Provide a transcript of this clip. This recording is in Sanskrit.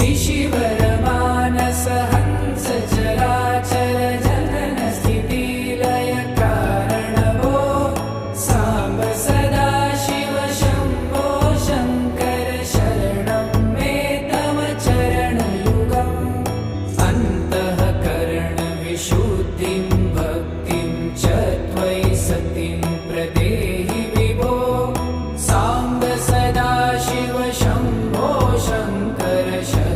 ऋषिवरमानस हंस चराचर जनन स्थिति लय कारणवो सांब सदा शिव शंभो शंकर शरणं मे तव चरणयुगम् अन्तःकरण विशुद्धिं भक्तिं च त्वयि सतिं प्रदेहि विभो सांब सदा शिव शंभो शंकर शरणं